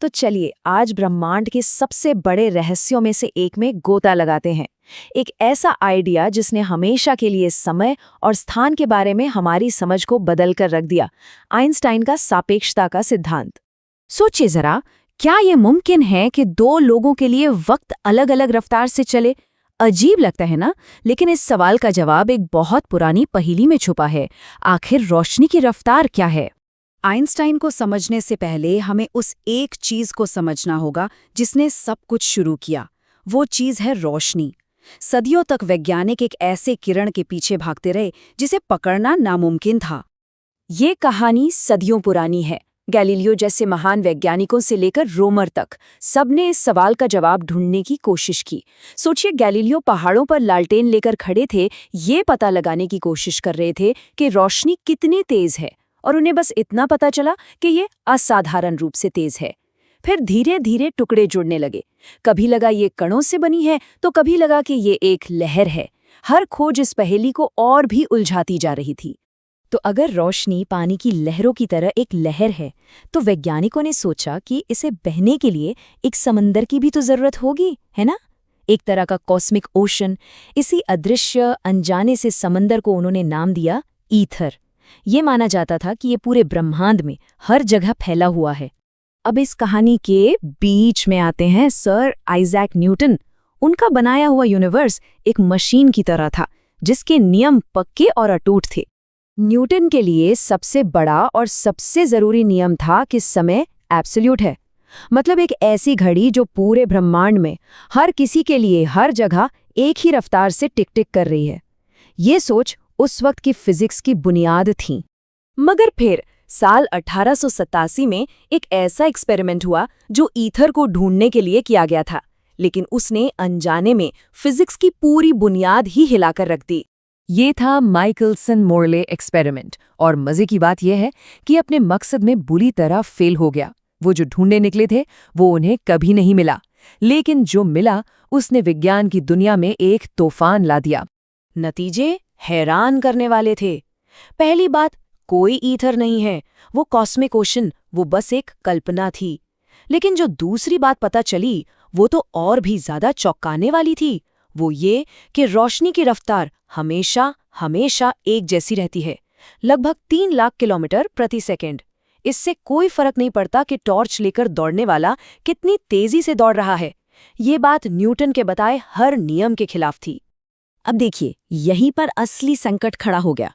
तो चलिए आज ब्रह्मांड के सबसे बड़े रहस्यों में से एक में गोता लगाते हैं। एक ऐसा आइडिया जिसने हमेशा के लिए समय और स्थान के बारे में हमारी समझ को बदल कर रख दिया, आइंस्टाइन का सापेक्षता का सिद्धांत। सोचिए जरा, क्या ये मुमकिन है कि दो लोगों के लिए वक्त अलग अलग रफ्तार से चले? अजीब लगता है ना? लेकिन इस सवाल का जवाब एक बहुत पुरानी पहेली में छुपा है। आखिर रोशनी की रफ्तार क्या है? आइंस्टाइन को समझने से पहले हमें उस एक चीज को समझना होगा जिसने सब कुछ शुरू किया। वो चीज है रोशनी। सदियों तक वैज्ञानिक एक ऐसे किरण के पीछे भागते रहे जिसे पकड़ना नामुमकिन था। ये कहानी सदियों पुरानी है। गैलीलियो जैसे महान वैज्ञानिकों से लेकर रोमर तक सबने इस सवाल का जवाब ढूंढने की कोशिश की। सोचिए, गैलीलियो पहाड़ों पर लालटेन लेकर खड़े थे, ये पता लगाने की कोशिश कर रहे थे कि रोशनी कितनी तेज है, और उन्हें बस इतना पता चला कि ये असाधारण रूप से तेज है। फिर धीरे धीरे टुकड़े जुड़ने लगे। कभी लगा ये कणों से बनी है, तो कभी लगा कि ये एक लहर है। हर खोज इस पहेली को और भी उलझाती जा रही थी। तो अगर रोशनी पानी की लहरों की तरह एक लहर है, तो वैज्ञानिकों ने सोचा कि इसे बहने के लिए एक समंदर की भी तो जरूरत होगी, है ना? एक तरह का कॉस्मिक ओशन। इसी अदृश्य अनजाने से समंदर को उन्होंने नाम दिया ईथर। ये माना जाता था कि ये पूरे ब्रह्मांड में हर जगह फैला हुआ है। अब इस कहानी के बीच में आते हैं सर आइजैक न्यूटन। उनका बनाया हुआ यूनिवर्स एक मशीन की तरह था, जिसके नियम पक्के और अटूट थे। न्यूटन के लिए सबसे बड़ा और सबसे जरूरी नियम था कि समय एब्सोल्यूट है। मतलब एक ऐसी घड़ी जो पूरे ब्रह्मांड में हर किसी के लिए हर जगह एक ही रफ्तार से टिक टिक कर रही है। ये सोच उस वक्त की फिजिक्स की बुनियाद थी। मगर फिर साल 1887 में एक ऐसा एक्सपेरिमेंट हुआ जो ईथर को ढूंढने के लिए किया गया था, लेकिन उसने अनजाने में फिजिक्स की पूरी बुनियाद ही हिलाकर रख दी। ये था माइकलसन-मोर्ले एक्सपेरिमेंट, और मजे की बात यह है कि अपने मकसद में बुरी तरह फेल हो गया। वो जो ढूंढने निकले थे वो उन्हें कभी नहीं मिला, लेकिन जो मिला उसने विज्ञान की दुनिया में एक तूफान ला दिया। नतीजे हैरान करने वाले थे। पहली बात, कोई ईथर नहीं है, वो कॉस्मिक ओशन, वो बस एक कल्पना थी। लेकिन जो दूसरी बात पता चली वो तो और भी ज्यादा चौंकाने वाली थी। वो ये कि रोशनी की रफ्तार हमेशा हमेशा एक जैसी रहती है, लगभग 3 लाख किलोमीटर प्रति सेकंड। इससे कोई फर्क नहीं पड़ता कि टॉर्च लेकर दौड़ने वाला कितनी तेजी से दौड़ रहा है। ये बात न्यूटन के बताए हर नियम के खिलाफ थी। अब देखिए, यहीं पर असली संकट खड़ा हो गया।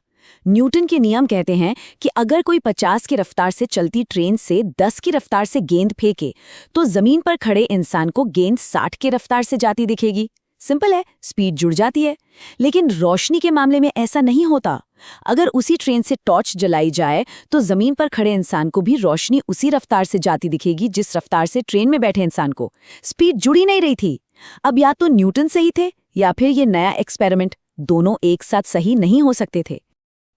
न्यूटन के नियम कहते हैं कि अगर कोई 50 की रफ्तार से चलती ट्रेन से 10 की रफ्तार से गेंद फेंके, तो जमीन पर खड़े इंसान को गेंद 60 की रफ्तार से जाती दिखेगी। सिंपल है, स्पीड जुड़ जाती है। लेकिन रोशनी के मामले में ऐसा नहीं होता। अगर उसी ट्रेन से टॉर्च जलाई जाए तो जमीन पर खड़े इंसान को भी रोशनी उसी रफ्तार से जाती दिखेगी जिस रफ्तार से ट्रेन में बैठे इंसान को। स्पीड जुड़ी नहीं रही थी। अब या तो न्यूटन सही थे या फिर ये नया एक्सपेरिमेंट, दोनों एक साथ सही नहीं हो सकते थे।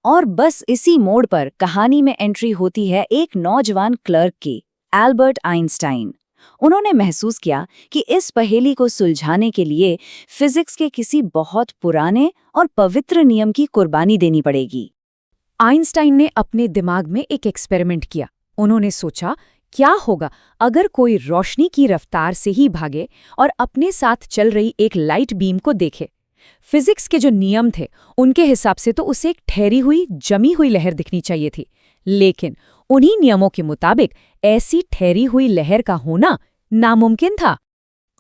और बस इसी मोड़ पर कहानी में एंट्री होती है एक नौजवान क्लर्क की, एल्बर्ट आइंस्टाइन। उन्होंने महसूस किया कि इस पहेली को सुलझाने के लिए फिजिक्स के किसी बहुत पुराने और पवित्र नियम की कुर्बानी देनी पड़ेगी। आइंस्टाइन ने अपने दिमाग में एक एक्सपेरिमेंट किया। उन्होंने सोचा, क्या होगा अगर कोई रोशनी की रफ्तार से ही भागे और अपने साथ चल रही एक लाइट बीम को देखे। फिजिक्स के जो नियम थे उनके हिसाब से तो उसे एक ठहरी हुई जमी हुई लहर दिखनी चाहिए थी, लेकिन उन्हीं नियमों के मुताबिक ऐसी ठहरी हुई लहर का होना नामुमकिन था।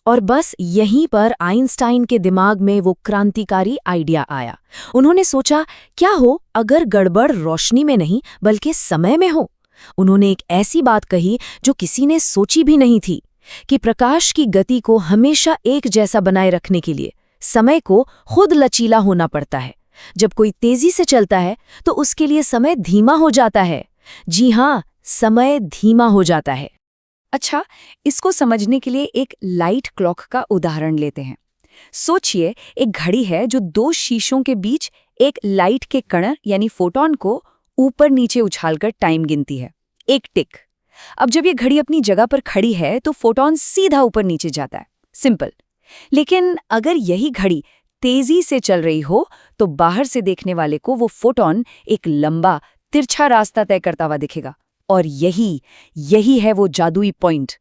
और बस यहीं पर आइंस्टाइन के दिमाग में वो क्रांतिकारी आइडिया आया। उन्होंने सोचा, क्या हो अगर गड़बड़ रोशनी में नहीं बल्कि समय में हो। उन्होंने एक ऐसी बात कही जो किसी ने सोची भी नहीं थी, कि प्रकाश की गति को हमेशा एक जैसा बनाए रखने के लिए समय को खुद लचीला होना पड़ता है। जब कोई तेजी से चलता है तो उसके लिए समय धीमा हो जाता है। जी हाँ, समय धीमा हो जाता है। अच्छा, इसको समझने के लिए एक लाइट क्लॉक का उदाहरण लेते हैं। सोचिए, एक घड़ी है जो दो शीशों के बीच एक लाइट के कण यानी फोटॉन को ऊपर नीचे उछालकर टाइम गिनती है, एक टिक। अब जब ये घड़ी अपनी जगह पर खड़ी है तो फोटॉन सीधा ऊपर नीचे जाता है, सिंपल। लेकिन अगर यही घड़ी तेजी से चल रही हो तो बाहर से देखने वाले को वो फोटॉन एक लंबा तिरछा रास्ता तय करता हुआ दिखेगा। और यही है वो जादुई पॉइंट।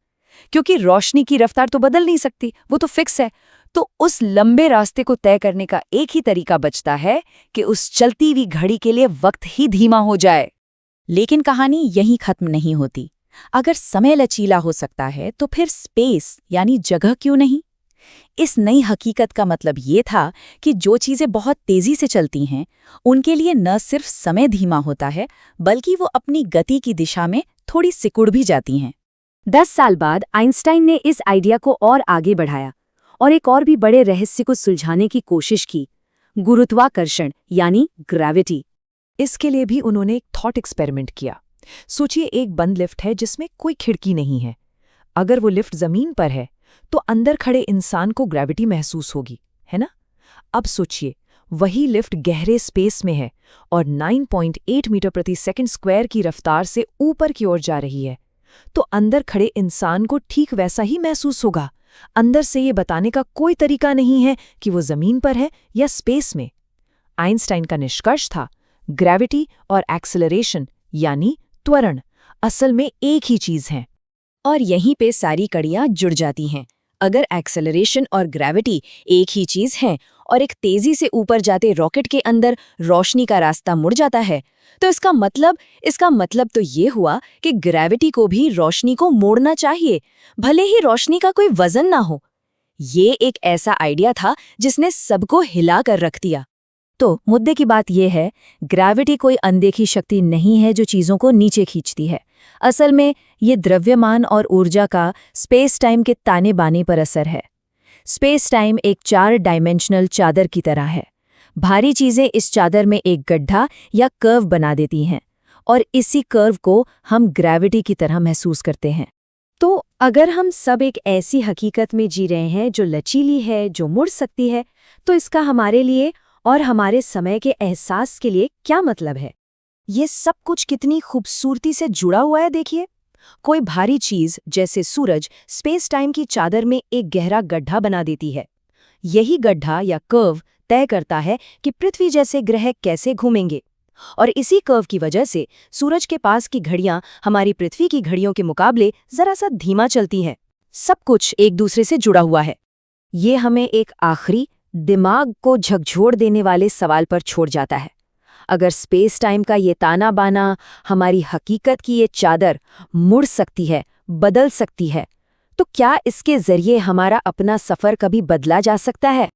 क्योंकि रोशनी की रफ्तार तो बदल नहीं सकती, वो तो फिक्स है। तो उस लंबे रास्ते को तय करने का एक ही तरीका बचता है कि उस चलती हुई घड़ी के लिए वक्त ही धीमा हो जाए। लेकिन कहानी यहीं खत्म नहीं होती। अगर समय लचीला हो सकता है तो फिर स्पेस यानी जगह क्यों नहीं? इस नई हकीकत का मतलब ये था कि जो चीजें बहुत तेजी से चलती हैं, उनके लिए न सिर्फ समय धीमा होता है, बल्कि वो अपनी गति की दिशा में थोड़ी सिकुड़ भी जाती हैं। 10 साल बाद आइंस्टाइन ने इस आइडिया को और आगे बढ़ाया और एक और भी बड़े रहस्य को सुलझाने की कोशिश की, गुरुत्वाकर्षण यानी ग्रेविटी। इसके लिए भी उन्होंने एक थॉट एक्सपेरिमेंट किया। सोचिए, एक बंद लिफ्ट है जिसमें कोई खिड़की नहीं है। अगर वो लिफ्ट जमीन पर है तो अंदर खड़े इंसान को ग्रेविटी महसूस होगी, है ना? अब सोचिए, वही लिफ्ट गहरे स्पेस में है और 9.8 मीटर प्रति सेकंड स्क्वायर की रफ्तार से ऊपर की ओर जा रही है, तो अंदर खड़े इंसान को ठीक वैसा ही महसूस होगा। अंदर से ये बताने का कोई तरीका नहीं है कि वो जमीन पर है या स्पेस में। आइंस्टाइन का निष्कर्ष था, ग्रेविटी और एक्सेलरेशन यानी त्वरण असल में एक ही चीज है। और यहीं पे सारी कड़ियां जुड़ जाती हैं। अगर एक्सेलरेशन और ग्रेविटी एक ही चीज है और एक तेजी से ऊपर जाते रॉकेट के अंदर रोशनी का रास्ता मुड़ जाता है, तो इसका मतलब तो ये हुआ कि ग्रेविटी को भी रोशनी को मोड़ना चाहिए, भले ही रोशनी का कोई वजन ना हो। ये एक ऐसा आइडिया था जिसने सबको हिला कर रख दिया। तो मुद्दे की बात यह है, ग्रेविटी कोई अनदेखी शक्ति नहीं है जो चीज़ों को नीचे खींचती है। असल में ये द्रव्यमान और ऊर्जा का स्पेस टाइम के ताने बाने पर असर है। स्पेस टाइम एक 4 डायमेंशनल चादर की तरह है। भारी चीज़ें इस चादर में एक गड्ढा या कर्व बना देती हैं और इसी कर्व को हम ग्रेविटी की तरह महसूस करते हैं। तो अगर हम सब एक ऐसी हकीकत में जी रहे हैं जो लचीली है, जो मुड़ सकती है, तो इसका हमारे लिए और हमारे समय के एहसास के लिए क्या मतलब है? ये सब कुछ कितनी खूबसूरती से जुड़ा हुआ है, देखिए। कोई भारी चीज जैसे सूरज स्पेस टाइम की चादर में एक गहरा गड्ढा बना देती है। यही गड्ढा या कर्व तय करता है कि पृथ्वी जैसे ग्रह कैसे घूमेंगे, और इसी कर्व की वजह से सूरज के पास की घड़ियां हमारी पृथ्वी की घड़ियों के मुकाबले जरा सा धीमा चलती हैं। सब कुछ एक दूसरे से जुड़ा हुआ है। ये हमें एक आखिरी दिमाग को झकझोर देने वाले सवाल पर छोड़ जाता है। अगर स्पेस टाइम का ये ताना बाना, हमारी हकीकत की ये चादर मुड़ सकती है, बदल सकती है, तो क्या इसके जरिए हमारा अपना सफर कभी बदला जा सकता है?